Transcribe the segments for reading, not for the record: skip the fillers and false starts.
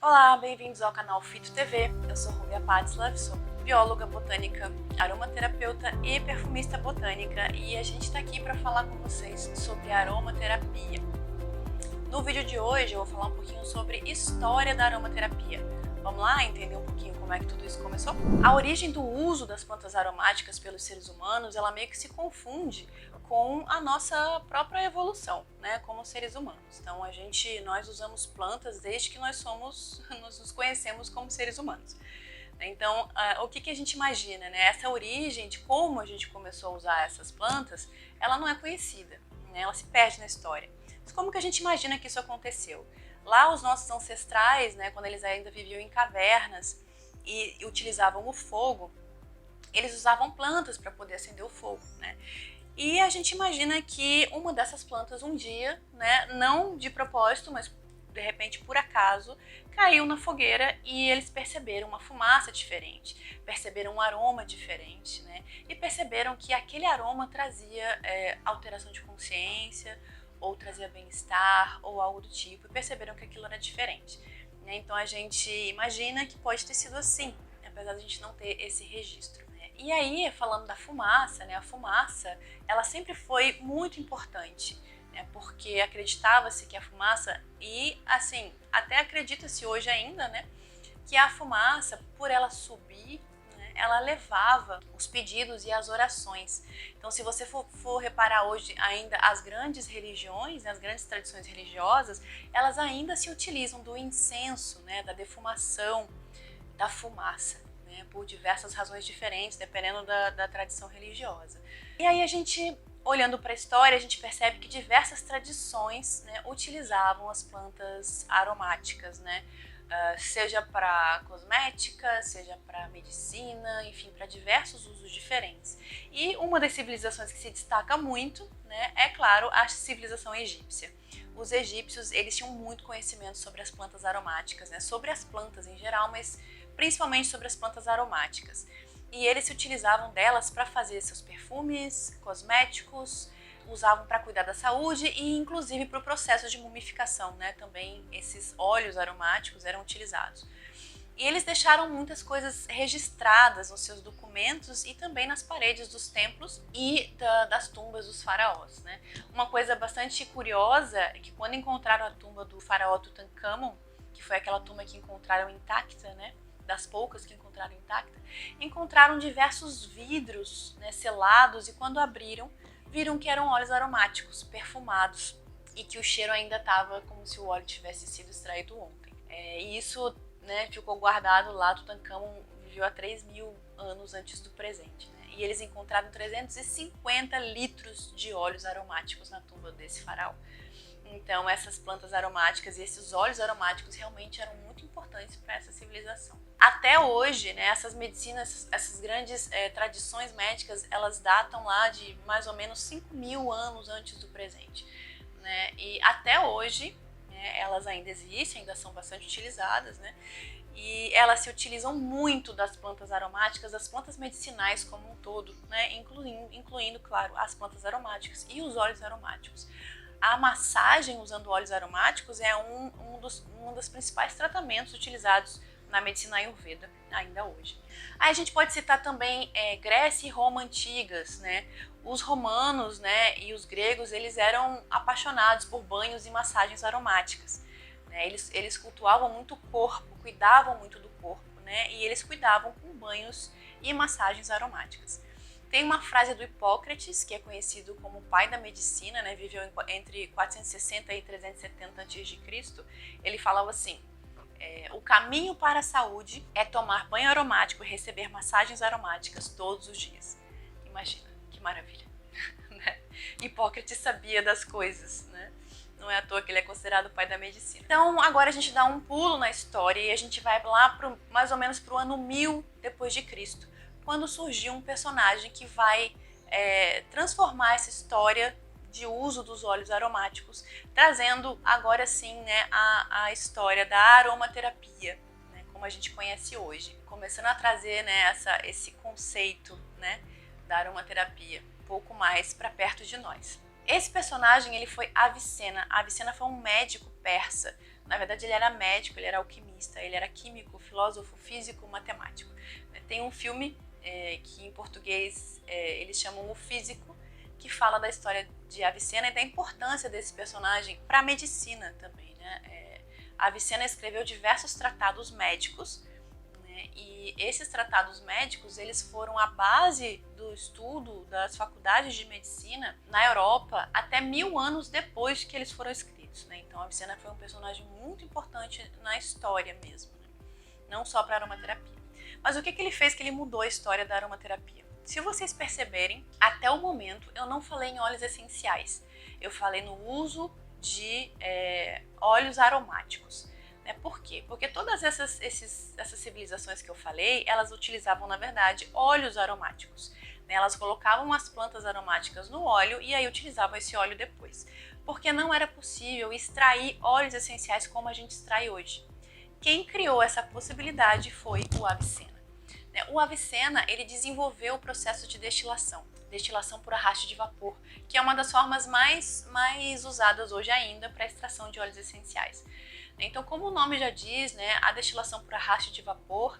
Olá, bem-vindos ao canal Fito TV. Eu sou Rubia Patzlav, sou bióloga botânica, aromaterapeuta e perfumista botânica e a gente está aqui para falar com vocês sobre aromaterapia. No vídeo de hoje eu vou falar um pouquinho sobre história da aromaterapia. Vamos lá entender um pouquinho como é que tudo isso começou? A origem do uso das plantas aromáticas pelos seres humanos, ela meio que se confunde com a nossa própria evolução, né, como seres humanos. Então nós usamos plantas desde que nós nos conhecemos como seres humanos. Então, o que a gente imagina, né? Essa origem de como a gente começou a usar essas plantas, ela não é conhecida, né? Ela se perde na história. Mas como que a gente imagina que isso aconteceu? Lá os nossos ancestrais, né, quando eles ainda viviam em cavernas e utilizavam o fogo, eles usavam plantas para poder acender o fogo, né? E a gente imagina que uma dessas plantas um dia, né, não de propósito, mas de repente por acaso, caiu na fogueira e eles perceberam uma fumaça diferente, perceberam um aroma diferente, né? E perceberam que aquele aroma trazia alteração de consciência, ou trazia bem-estar, ou algo do tipo, e perceberam que aquilo era diferente, né? Então a gente imagina que pode ter sido assim, apesar de a gente não ter esse registro. E aí, falando da fumaça, né, a fumaça, ela sempre foi muito importante, né, porque acreditava-se que a fumaça, e assim, até acredita-se hoje ainda, né, que a fumaça, por ela subir, né, ela levava os pedidos e as orações. Então, se você for reparar hoje ainda as grandes religiões, né, as grandes tradições religiosas, elas ainda se utilizam do incenso, né, da defumação, da fumaça, por diversas razões diferentes, dependendo da tradição religiosa. E aí a gente, olhando para a história, a gente percebe que diversas tradições, né, utilizavam as plantas aromáticas, né, seja para cosmética, seja para medicina, enfim, para diversos usos diferentes. E uma das civilizações que se destaca muito, né, é claro, a civilização egípcia. Os egípcios, eles tinham muito conhecimento sobre as plantas aromáticas, né, sobre as plantas em geral, mas principalmente sobre as plantas aromáticas. E eles se utilizavam delas para fazer seus perfumes, cosméticos, usavam para cuidar da saúde e inclusive para o processo de mumificação, né? Também esses óleos aromáticos eram utilizados. E eles deixaram muitas coisas registradas nos seus documentos e também nas paredes dos templos e das tumbas dos faraós, né? Uma coisa bastante curiosa é que quando encontraram a tumba do faraó Tutankhamon, que foi aquela tumba que encontraram intacta, né? Das poucas que encontraram intacta, encontraram diversos vidros, né, selados, e quando abriram, viram que eram óleos aromáticos, perfumados, e que o cheiro ainda estava como se o óleo tivesse sido extraído ontem. E isso, né, ficou guardado lá. Tutankhamon viveu há 3.000 anos antes do presente, né, e eles encontraram 350 litros de óleos aromáticos na tumba desse faraó. Então essas plantas aromáticas e esses óleos aromáticos realmente eram muito importantes para essa civilização. Até hoje, né, essas medicinas, essas grandes tradições médicas, elas datam lá de mais ou menos 5.000 anos antes do presente, né? E até hoje, né, elas ainda existem, ainda são bastante utilizadas, né? E elas se utilizam muito das plantas aromáticas, das plantas medicinais como um todo, né? Incluindo, claro, as plantas aromáticas e os óleos aromáticos. A massagem usando óleos aromáticos é um dos principais tratamentos utilizados na medicina Ayurveda ainda hoje. Aí a gente pode citar também Grécia e Roma antigas, né? Os romanos, né, e os gregos, eles eram apaixonados por banhos e massagens aromáticas, né? Eles cultuavam muito o corpo, cuidavam muito do corpo, né? E eles cuidavam com banhos e massagens aromáticas. Tem uma frase do Hipócrates, que é conhecido como o pai da medicina, né? Viveu entre 460 e 370 a.C. Ele falava assim: o caminho para a saúde é tomar banho aromático e receber massagens aromáticas todos os dias. Imagina, que maravilha. Né? Hipócrates sabia das coisas, né? Não é à toa que ele é considerado o pai da medicina. Então agora a gente dá um pulo na história e a gente vai lá mais ou menos para o ano 1000 depois de Cristo, quando surgiu um personagem que vai transformar essa história de uso dos óleos aromáticos, trazendo agora sim, né, a história da aromaterapia, né, como a gente conhece hoje, começando a trazer, né, esse conceito, né, da aromaterapia um pouco mais para perto de nós. Esse personagem, ele foi Avicena. Avicena foi um médico persa Na verdade, ele era médico, ele era alquimista, ele era químico, filósofo, físico, matemático. Tem um filme que em português eles chamam O Físico, que fala da história de Avicena e da importância desse personagem para a medicina também, né? Avicena escreveu diversos tratados médicos, né? E esses tratados médicos eles foram a base do estudo das faculdades de medicina na Europa até 1000 anos depois que eles foram escritos, né? Então Avicena foi um personagem muito importante na história mesmo, né? Não só para a aromaterapia. Mas o que ele fez que ele mudou a história da aromaterapia? Se vocês perceberem, até o momento eu não falei em óleos essenciais. Eu falei no uso de óleos aromáticos. Né? Por quê? Porque todas essas civilizações que eu falei, elas utilizavam, na verdade, óleos aromáticos. Né? Elas colocavam as plantas aromáticas no óleo e aí utilizavam esse óleo depois. Porque não era possível extrair óleos essenciais como a gente extrai hoje. Quem criou essa possibilidade foi o Avicena. O Avicena ele desenvolveu o processo de destilação por arraste de vapor, que é uma das formas mais usadas hoje ainda para a extração de óleos essenciais. Então, como o nome já diz, né, a destilação por arraste de vapor,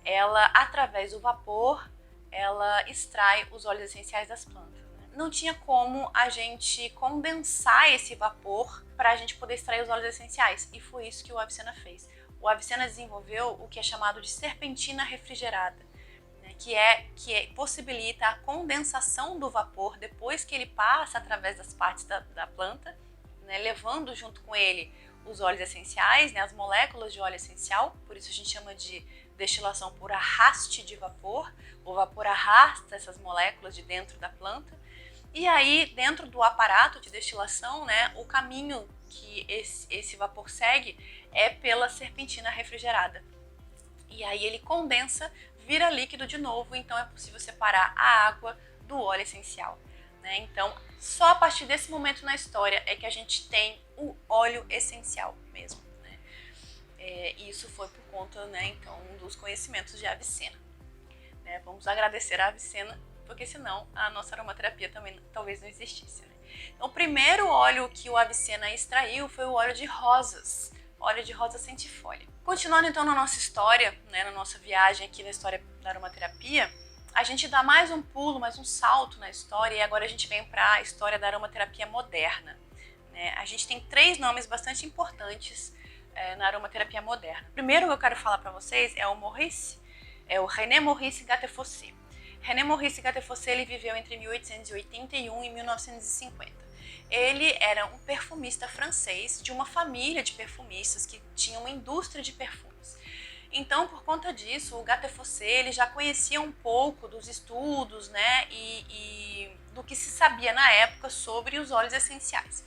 ela, através do vapor, ela extrai os óleos essenciais das plantas. Não tinha como a gente condensar esse vapor para a gente poder extrair os óleos essenciais, e foi isso que o Avicena fez. O Avicena desenvolveu o que é chamado de serpentina refrigerada, né, que possibilita a condensação do vapor depois que ele passa através das partes da planta, né, levando junto com ele os óleos essenciais, né, as moléculas de óleo essencial, por isso a gente chama de destilação por arraste de vapor. O vapor arrasta essas moléculas de dentro da planta, e aí dentro do aparato de destilação, né, o caminho que esse vapor segue é pela serpentina refrigerada. E aí ele condensa, vira líquido de novo, então é possível separar a água do óleo essencial. Né? Então, só a partir desse momento na história é que a gente tem o óleo essencial mesmo. Né? Isso foi por conta, né, então, dos conhecimentos de Avicena. Né? Vamos agradecer a Avicena, porque senão a nossa aromaterapia também talvez não existisse. Né? Então, o primeiro óleo que o Avicena extraiu foi o óleo de rosas, óleo de rosa centifolia. Continuando então na nossa história, né, na nossa viagem aqui na história da aromaterapia, a gente dá mais um pulo, mais um salto na história e agora a gente vem para a história da aromaterapia moderna. Né? A gente tem 3 nomes bastante importantes na aromaterapia moderna. O primeiro que eu quero falar para vocês é o René Maurice Gattefossé. René Maurice Gattefossé ele viveu entre 1881 e 1950. Ele era um perfumista francês de uma família de perfumistas que tinha uma indústria de perfumes. Então, por conta disso, o Gattefossé ele já conhecia um pouco dos estudos, né, e do que se sabia na época sobre os óleos essenciais.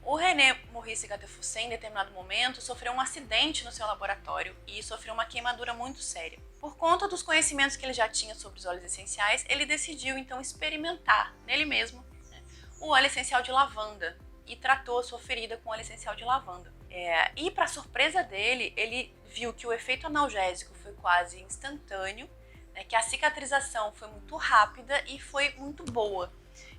O René Maurice Gattefossé, em determinado momento, sofreu um acidente no seu laboratório e sofreu uma queimadura muito séria. Por conta dos conhecimentos que ele já tinha sobre os óleos essenciais, ele decidiu então experimentar nele mesmo, né, o óleo essencial de lavanda e tratou a sua ferida com óleo essencial de lavanda. E para surpresa dele, ele viu que o efeito analgésico foi quase instantâneo, né, que a cicatrização foi muito rápida e foi muito boa.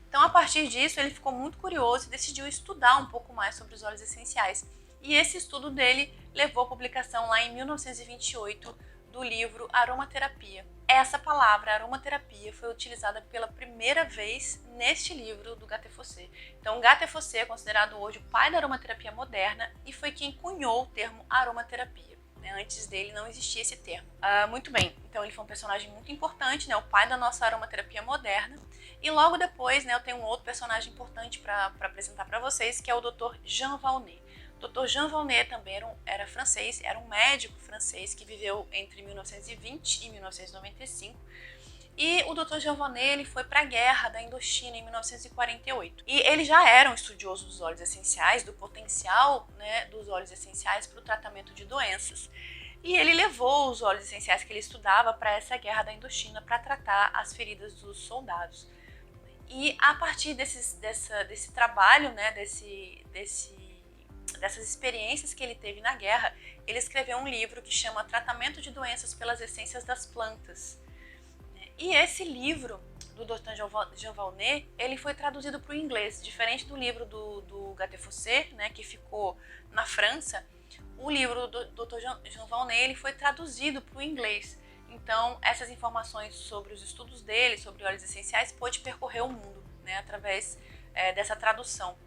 Então, a partir disso, ele ficou muito curioso e decidiu estudar um pouco mais sobre os óleos essenciais. E esse estudo dele levou à publicação lá em 1928 do livro Aromaterapia. Essa palavra, aromaterapia, foi utilizada pela primeira vez neste livro do Gattefossé. Então, Gattefossé é considerado hoje o pai da aromaterapia moderna e foi quem cunhou o termo aromaterapia. Antes dele não existia esse termo. Muito bem, então ele foi um personagem muito importante, né, o pai da nossa aromaterapia moderna. E logo depois, né, eu tenho um outro personagem importante para apresentar para vocês, que é o Dr. Jean Valnet. O Dr. Jean Valnet também era francês, era um médico francês que viveu entre 1920 e 1995. E o Dr. Jean Valnet ele foi para a guerra da Indochina em 1948. E ele já era um estudioso dos óleos essenciais, do potencial, né, dos óleos essenciais para o tratamento de doenças. E ele levou os óleos essenciais que ele estudava para essa guerra da Indochina para tratar as feridas dos soldados. E a partir desse trabalho, né, dessas experiências que ele teve na guerra, ele escreveu um livro que chama Tratamento de Doenças pelas Essências das Plantas. E esse livro do Dr. Jean Valnet, ele foi traduzido para o inglês, diferente do livro do Gattefossé, né, que ficou na França. O livro do Dr. Jean Valnet, ele foi traduzido para o inglês. Então, essas informações sobre os estudos dele, sobre óleos essenciais, pôde percorrer o mundo, né, através dessa tradução.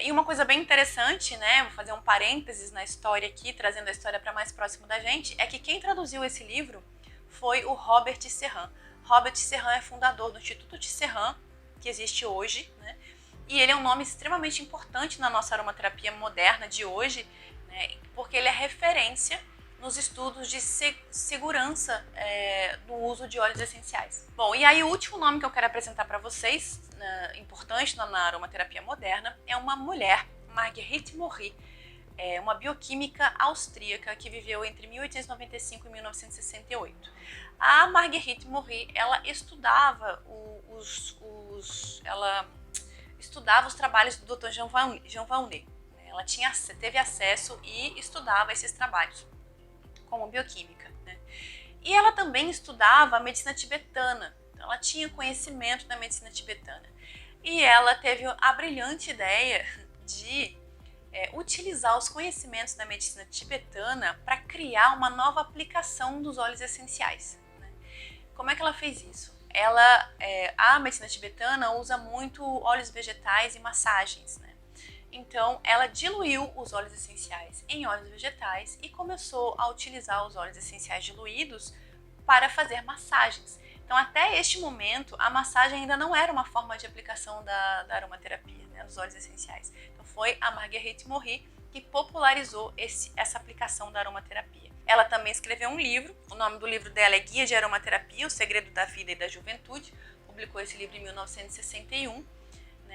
E uma coisa bem interessante, né, vou fazer um parênteses na história aqui, trazendo a história para mais próximo da gente, é que quem traduziu esse livro foi o Robert Tisserand. Robert Tisserand é fundador do Instituto Tisserand, que existe hoje, né, e ele é um nome extremamente importante na nossa aromaterapia moderna de hoje, né, porque ele é referência nos estudos de segurança do uso de óleos essenciais. Bom, e aí o último nome que eu quero apresentar para vocês, importante na aromaterapia moderna, é uma mulher, Marguerite Maury, uma bioquímica austríaca que viveu entre 1895 e 1968. A Marguerite Maury, ela estudava os trabalhos do Dr. Jean Valnet. Ela teve acesso e estudava esses trabalhos como bioquímica, né? E ela também estudava a medicina tibetana, então ela tinha conhecimento da medicina tibetana. E ela teve a brilhante ideia de utilizar os conhecimentos da medicina tibetana para criar uma nova aplicação dos óleos essenciais, né? Como é que ela fez isso? A medicina tibetana usa muito óleos vegetais e massagens, né? Então, ela diluiu os óleos essenciais em óleos vegetais e começou a utilizar os óleos essenciais diluídos para fazer massagens. Então, até este momento, a massagem ainda não era uma forma de aplicação da aromaterapia, né, dos óleos essenciais. Então, foi a Marguerite Maury que popularizou essa aplicação da aromaterapia. Ela também escreveu um livro, o nome do livro dela é Guia de Aromaterapia, O Segredo da Vida e da Juventude, publicou esse livro em 1961.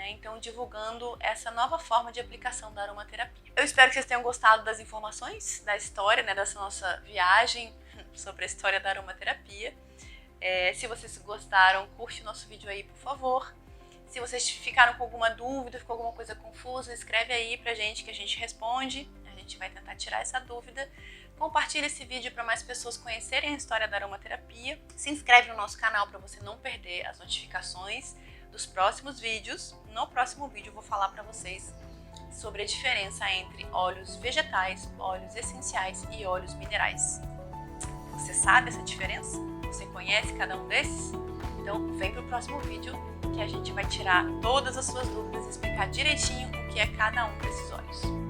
Então, divulgando essa nova forma de aplicação da aromaterapia. Eu espero que vocês tenham gostado das informações, da história, né, dessa nossa viagem sobre a história da aromaterapia. Se vocês gostaram, curte o nosso vídeo aí, por favor. Se vocês ficaram com alguma dúvida, ficou alguma coisa confusa, escreve aí pra gente que a gente responde. A gente vai tentar tirar essa dúvida. Compartilha esse vídeo para mais pessoas conhecerem a história da aromaterapia. Se inscreve no nosso canal para você não perder as notificações dos próximos vídeos. No próximo vídeo eu vou falar para vocês sobre a diferença entre óleos vegetais, óleos essenciais e óleos minerais. Você sabe essa diferença? Você conhece cada um desses? Então vem para o próximo vídeo que a gente vai tirar todas as suas dúvidas e explicar direitinho o que é cada um desses óleos.